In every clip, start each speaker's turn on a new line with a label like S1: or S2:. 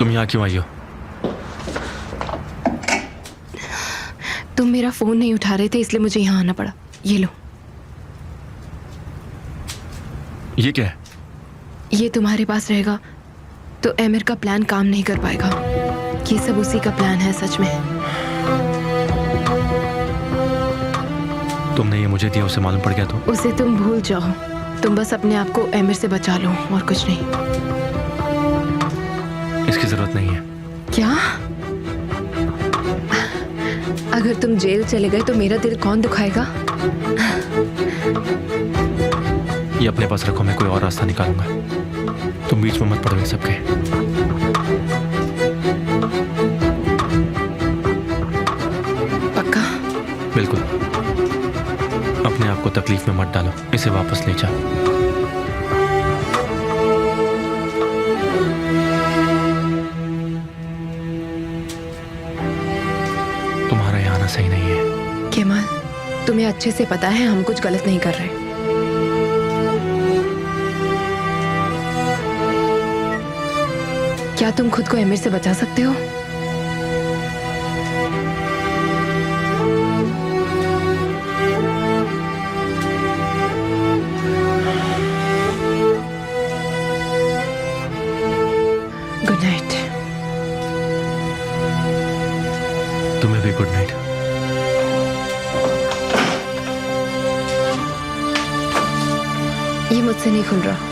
S1: तुम यहाँ क्यों आई हो?
S2: तुम मेरा फोन नहीं उठा रहे थे इसलिए मुझे यहाँ आना पड़ा। ये लो।
S1: ये क्या है?
S2: ये तुम्हारे पास रहेगा तो एमिर का प्लान काम नहीं कर पाएगा। ये सब उसी का प्लान है सच में।
S1: तुमने ये मुझे दिया, उसे मालूम पड़ गया तो?
S2: उसे तुम भूल जाओ। तुम बस अपने आप को एमिर से बचा लो और कुछ नहीं।
S1: इसकी जरूरत नहीं है।
S2: क्या? अगर तुम जेल चले गए तो मेरा दिल कौन दुखाएगा?
S1: ये अपने पास रखो, मैं कोई और रास्ता निकालूंगा। तुम बीच में मत पड़ो सबके।
S2: पक्का?
S1: बिल्कुल। अपने आप को तकलीफ में मत डालो, इसे वापस ले जाओ। तुम्हारा यहाँ आना सही नहीं है।
S2: केमाल, तुम्हें अच्छे से पता है हम कुछ गलत नहीं कर रहे। क्या तुम खुद को एमिर से बचा सकते हो? Good night.
S1: तुम्हें भी गुड नाइट।
S2: ये मुझसे नहीं खुल रहा।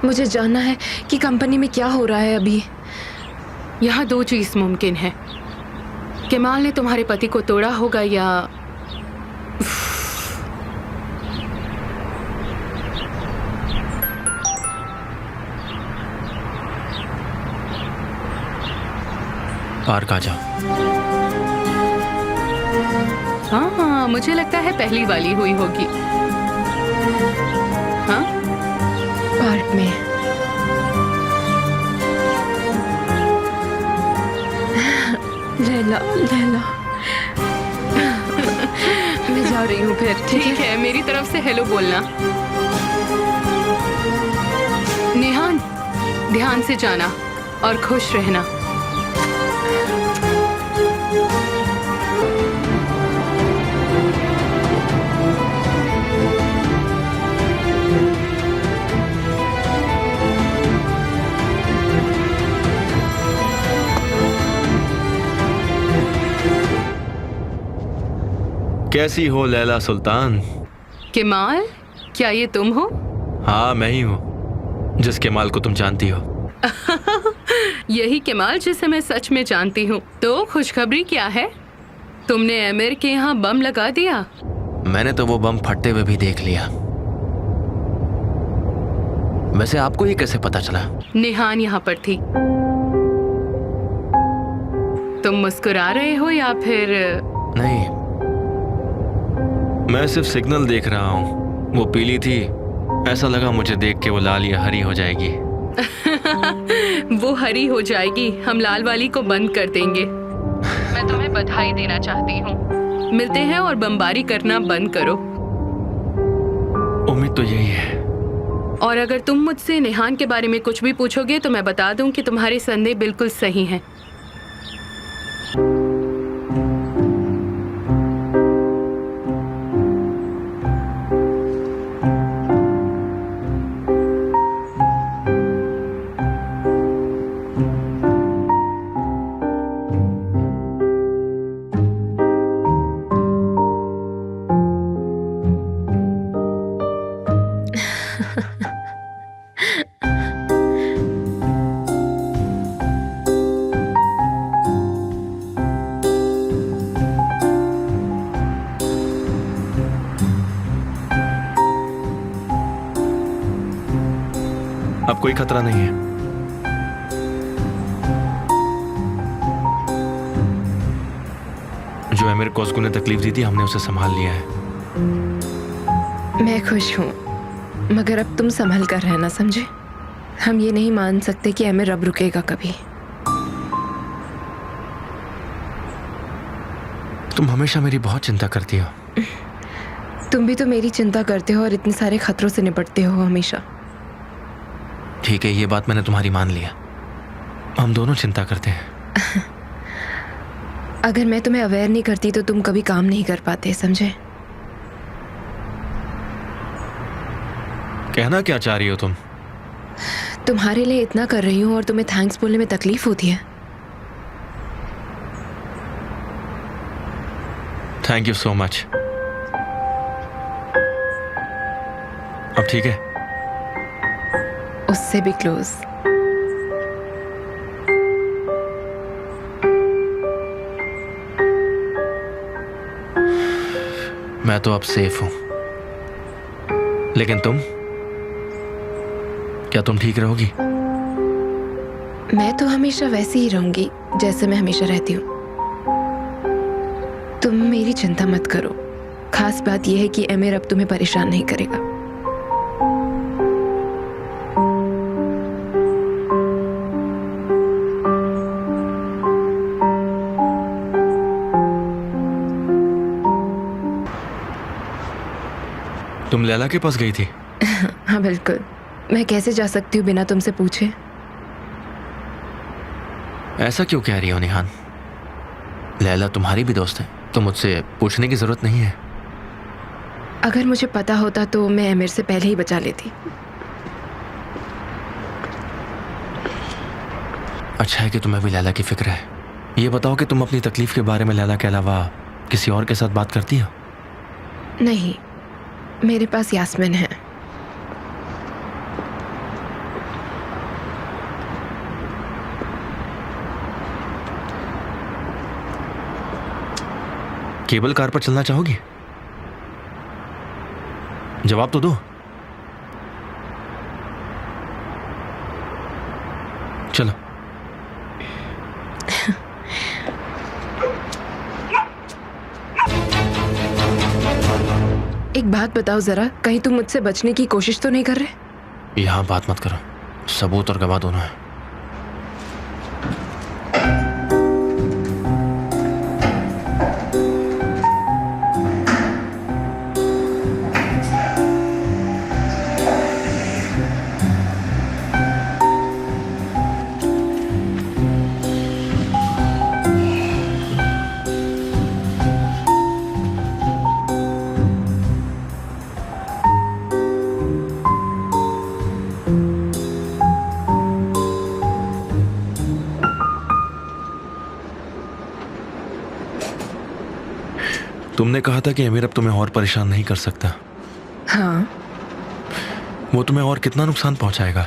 S2: मुझे जानना है कि कंपनी में क्या हो रहा है अभी।
S3: यहाँ दो चीज मुमकिन है। केमाल ने तुम्हारे पति को तोड़ा होगा या
S1: पार्क आ जाओ।
S3: हाँ, मुझे लगता है पहली वाली हुई होगी। हाँ,
S2: पार्क में। लैला, लैला। मैं जा रही हूँ फिर।
S3: ठीक है, मेरी तरफ से हेलो बोलना। नेहान, ध्यान से जाना और खुश रहना।
S1: कैसी हो लैला सुल्तान?
S3: केमाल, क्या ये तुम हो?
S1: हाँ, मैं ही हूँ, जिस केमाल को तुम जानती हो।
S3: यही केमाल जिसे मैं सच में जानती हूँ। तो खुशखबरी क्या है? तुमने एमिर के यहाँ बम लगा दिया?
S1: मैंने तो वो बम फटते हुए भी देख लिया। वैसे आपको ये कैसे पता चला?
S3: नेहान यहाँ पर थी। तुम मुस्कुरा रहे हो या फिर?
S1: नहीं, मैं सिर्फ सिग्नल देख रहा हूँ। वो पीली थी, ऐसा लगा मुझे देख के वो लाल या हरी हो जाएगी।
S3: वो हरी हो जाएगी, हम लाल वाली को बंद कर देंगे। मैं तुम्हें बधाई देना चाहती हूँ। मिलते हैं और बमबारी करना बंद करो।
S1: उम्मीद तो यही है।
S3: और अगर तुम मुझसे नेहान के बारे में कुछ भी पूछोगे तो मैं बता दूं कि तुम्हारे संदेह बिल्कुल सही हैं।
S1: कोई खतरा नहीं है। जो एमिर को उसको ने तकलीफ दी थी, हमने उसे संभाल लिया है।
S2: मैं खुश हूँ, मगर अब तुम संभल कर रहना, समझे? हम ये नहीं मान सकते कि एमिर अब रुकेगा कभी।
S1: तुम हमेशा मेरी बहुत चिंता करती हो।
S2: तुम भी तो मेरी चिंता करते हो और इतने सारे खतरों से निपटते हो हमेशा।
S1: ठीक है, ये बात मैंने तुम्हारी मान लिया। हम दोनों चिंता करते हैं।
S2: अगर मैं तुम्हें अवेयर नहीं करती तो तुम कभी काम नहीं कर पाते, समझे?
S1: कहना क्या चाह रही हो तुम?
S2: तुम्हारे लिए इतना कर रही हूँ और तुम्हें थैंक्स बोलने में तकलीफ होती है।
S1: Thank you so much. अब ठीक है?
S2: उससे भी क्लोज।
S1: मैं तो अब सेफ हूं, लेकिन तुम? क्या तुम ठीक रहोगी?
S2: मैं तो हमेशा वैसी ही रहूंगी जैसे मैं हमेशा रहती हूँ। तुम मेरी चिंता मत करो। खास बात यह है कि एमिर अब तुम्हें परेशान नहीं करेगा।
S1: तुम लैला के पास गई थी?
S2: हाँ बिल्कुल। मैं कैसे जा सकती हूँ बिना तुमसे पूछे?
S1: ऐसा क्यों कह रही हो निहान? लैला तुम्हारी भी दोस्त है, तो मुझसे पूछने की जरूरत नहीं है।
S2: अगर मुझे पता होता तो मैं एमिर से पहले ही बचा लेती।
S1: अच्छा है कि तुम्हें भी लैला की फिक्र है। ये बताओ कि तुम अपनी तकलीफ के बारे में लैला के अलावा किसी और के साथ बात करती हो?
S2: नहीं, मेरे पास यास्मिन है।
S1: केबल कार पर चलना चाहोगी? जवाब तो दो। चलो।
S2: एक बात बताओ जरा, कहीं तुम मुझसे बचने की कोशिश तो नहीं कर रहे?
S1: यहां बात मत करो, सबूत और गवाह दोनों है। तुमने कहा था कि अमीर अब तुम्हें और परेशान नहीं कर सकता।
S2: हाँ।
S1: वो तुम्हें और कितना नुकसान पहुंचाएगा?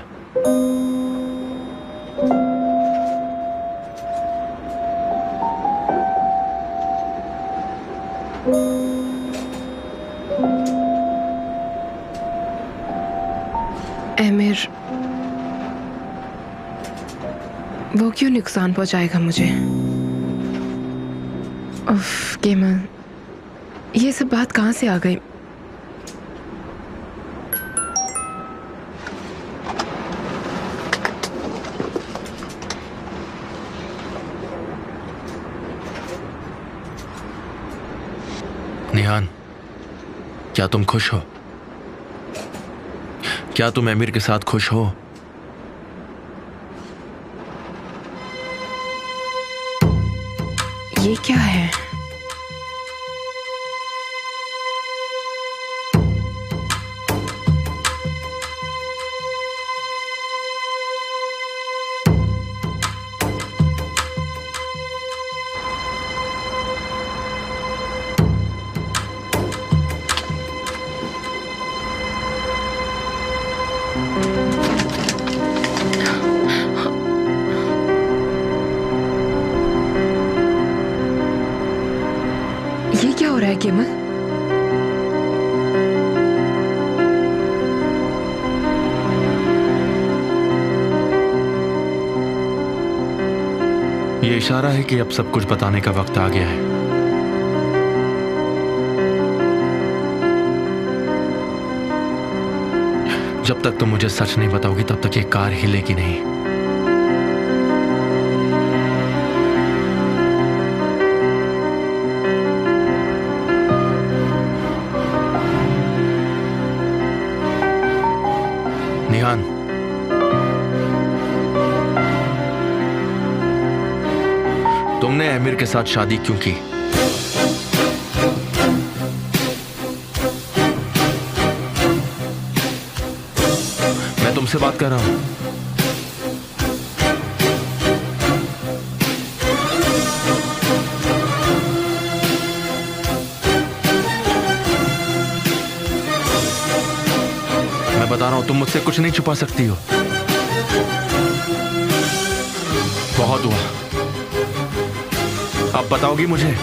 S2: एमिर वो क्यों नुकसान पहुंचाएगा मुझे? उफ केमल, ये सब बात कहाँ से आ गई?
S1: निहान, क्या तुम खुश हो? क्या तुम अमीर के साथ खुश हो?
S2: ये क्या है?
S1: ये इशारा है कि अब सब कुछ बताने का वक्त आ गया है। जब तक तुम मुझे सच नहीं बताओगी तब तक ये कार हिलेगी नहीं। निहान, तुमने आमिर के साथ शादी क्यों की? मैं तुमसे बात कर रहा हूं। मैं बता रहा हूं, तुम मुझसे कुछ नहीं छुपा सकती हो। बहुत हुआ, अब बताओगी मुझे?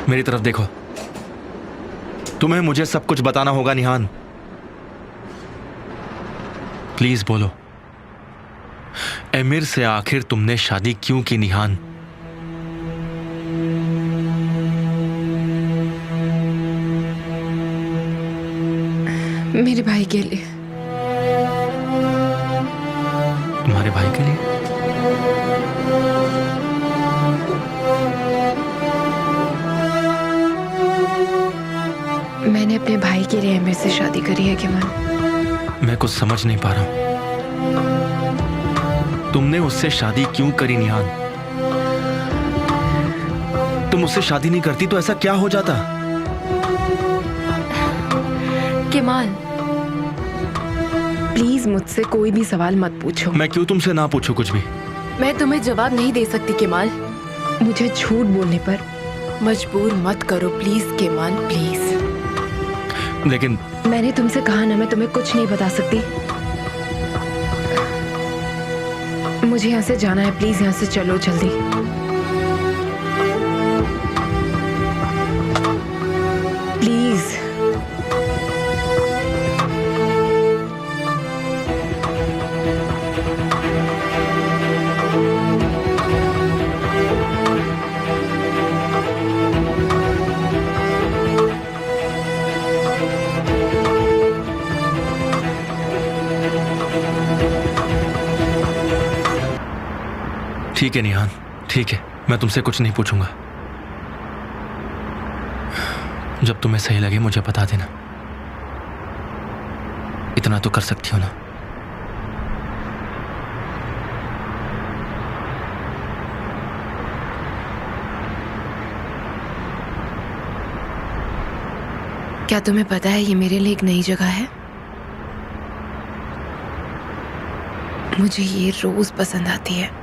S1: मेरी तरफ देखो, तुम्हें मुझे सब कुछ बताना होगा निहान। प्लीज बोलो, आमिर से आखिर तुमने शादी क्यों की निहान?
S2: मेरे भाई के लिए।
S1: तुम्हारे भाई के लिए?
S2: मैंने अपने भाई के लिए आमिर से शादी करी है केमल।
S1: मैं कुछ समझ नहीं पा रहा हूं। तुमने उससे शादी क्यों करी निहान? तुम उससे शादी नहीं करती तो ऐसा क्या हो जाता?
S2: केमाल, प्लीज मुझसे कोई भी सवाल मत पूछो।
S1: मैं क्यों तुमसे ना पूछूं कुछ भी?
S4: मैं तुम्हें जवाब नहीं दे सकती केमाल।
S2: मुझे झूठ बोलने पर
S4: मजबूर मत करो प्लीज केमाल, प्लीज।
S1: लेकिन
S2: मैंने तुमसे कहा ना, मैं तुम्हें कुछ नहीं बता सकती। मुझे यहाँ से जाना है, प्लीज यहाँ से चलो जल्दी। प्लीज।
S1: ठीक है निहान, ठीक है, मैं तुमसे कुछ नहीं पूछूंगा। जब तुम्हें सही लगे मुझे बता देना। इतना तो कर सकती हो ना?
S2: क्या तुम्हें पता है ये मेरे लिए एक नई जगह है? मुझे ये रोज पसंद आती है।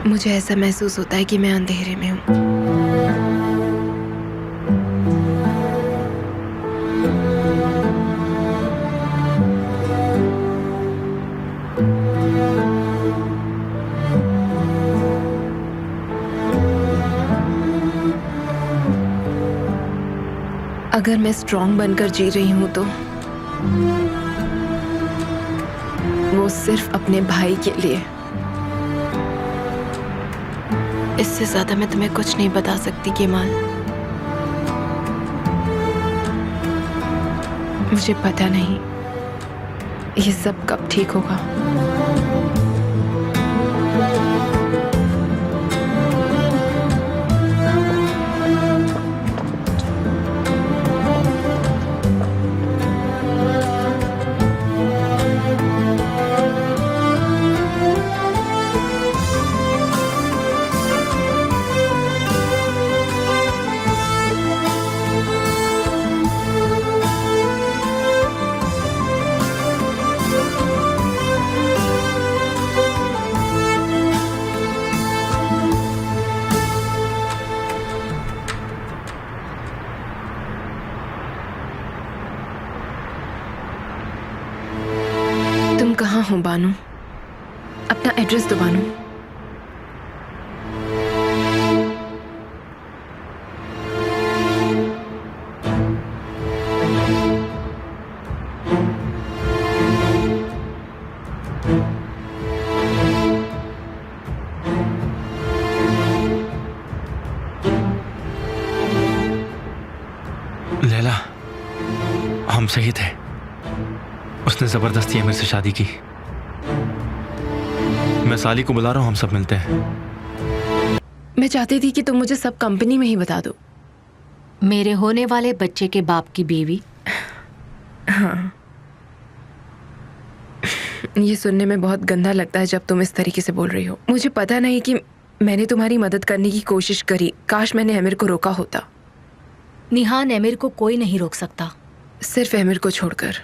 S2: मुझे ऐसा महसूस होता है कि मैं अंधेरे में हूं। अगर मैं स्ट्रांग बनकर जी रही हूं तो वो सिर्फ अपने भाई के लिए। इससे ज्यादा मैं तुम्हें कुछ नहीं बता सकती केमाल। मुझे पता नहीं ये सब कब ठीक होगा। कहाँ हो बानू? अपना एड्रेस दो बानू।
S1: लैला, हम सही थे। उसने जबरदस्ती मेरे से शादी की। मैं साली को बुला रहा हूँ, हम सब मिलते हैं।
S2: मैं चाहती थी कि तुम मुझे सब कंपनी में ही बता दो।
S5: मेरे होने वाले बच्चे के बाप की बीवी।
S2: हाँ, ये सुनने में बहुत गंदा लगता है जब तुम इस तरीके से बोल रही हो। मुझे पता नहीं कि मैंने तुम्हारी मदद करने की कोशिश करी। काश मैंने एमिर को रोका होता।
S5: निहान, एमिर को कोई नहीं रोक सकता,
S2: सिर्फ एमिर को छोड़कर।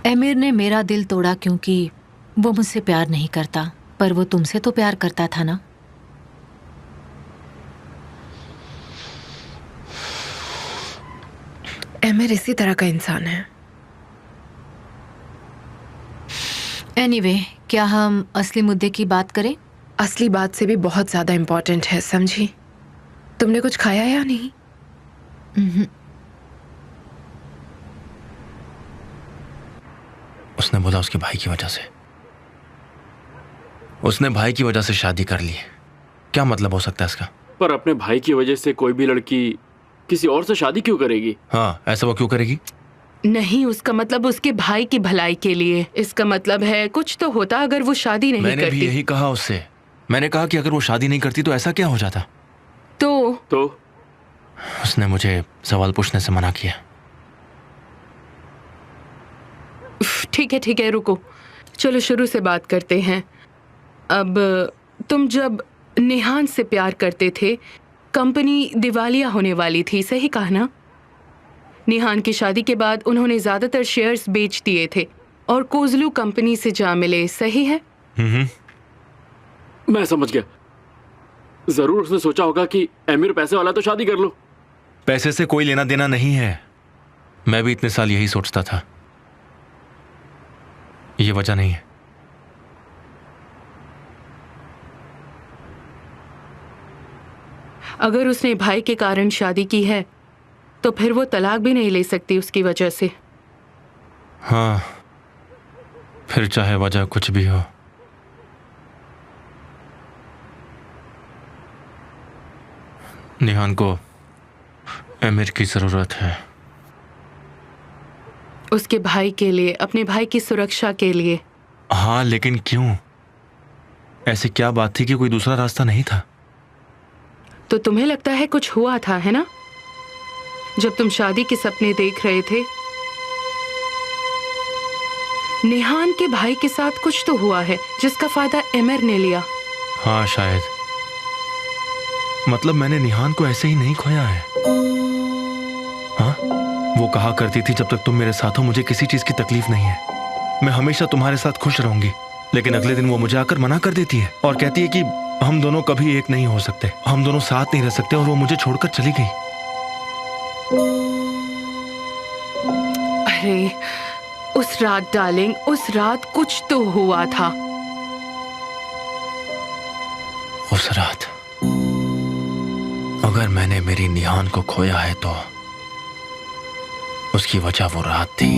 S5: एमिर ने मेरा दिल तोड़ा क्योंकि वो मुझसे प्यार नहीं करता, पर वो तुमसे तो प्यार करता था ना।
S2: एमिर इसी तरह का इंसान है।
S5: एनीवे, क्या हम असली मुद्दे की बात करें?
S2: असली बात से भी बहुत ज्यादा इम्पोर्टेंट है, समझी? तुमने कुछ खाया या नहीं?
S1: उसने बोला उसके भाई की वजह से। उसने भाई की वजह से शादी कर ली। क्या मतलब हो सकता है इसका?
S6: पर अपने भाई की वजह से कोई भी लड़की किसी और से शादी क्यों करेगी?
S1: हाँ, ऐसा वो क्यों करेगी?
S3: नहीं, उसका मतलब उसके भाई की भलाई के लिए। इसका मतलब है कुछ तो होता अगर वो शादी नहीं
S1: मैंने
S3: करती।
S1: भी यही कहा उससे। मैंने कहा कि अगर वो शादी नहीं करती तो ऐसा क्या हो जाता।
S3: तो
S1: उसने मुझे सवाल पूछने से मना किया।
S3: ठीक है, रुको। चलो शुरू से बात करते हैं। अब तुम जब निहान से प्यार करते थे, कंपनी दिवालिया होने वाली थी, सही कहा ना? निहान की शादी के बाद उन्होंने ज्यादातर शेयर्स बेच दिए थे और कोजलू कंपनी से जा मिले, सही है?
S6: मैं समझ गया। जरूर उसने सोचा होगा कि एमिर पैसे वाला, तो शादी कर लो।
S1: पैसे से कोई लेना देना नहीं है। मैं भी इतने साल यही सोचता था। ये वजह नहीं है।
S3: अगर उसने भाई के कारण शादी की है तो फिर वो तलाक भी नहीं ले सकती उसकी वजह से।
S1: हाँ, फिर चाहे वजह कुछ भी हो। निहान को एमिर की जरूरत है।
S3: उसके भाई के लिए, अपने भाई की सुरक्षा के लिए।
S1: हाँ, लेकिन क्यों? ऐसी क्या बात थी कि कोई दूसरा रास्ता नहीं था?
S3: तो तुम्हें लगता है कुछ हुआ था, है ना? जब तुम शादी के सपने देख रहे थे, निहान के भाई के साथ कुछ तो हुआ है जिसका फायदा एमिर ने लिया।
S1: हाँ, शायद। मतलब मैंने निहान को ऐसे ही नहीं खोया है। हाँ, वो कहा करती थी जब तक तुम मेरे साथ हो मुझे किसी चीज की तकलीफ नहीं है, मैं हमेशा तुम्हारे साथ खुश रहूंगी। लेकिन अगले दिन वो मुझे आकर मना कर देती है और कहती है कि हम दोनों कभी एक नहीं हो सकते, हम दोनों साथ नहीं रह सकते, और वो मुझे छोड़कर चली गई।
S3: अरे उस रात डार्लिंग, उस रात कुछ तो हुआ था।
S1: उस रात अगर मैंने मेरी निहान को खोया है तो उसकी वजह वो रात थी।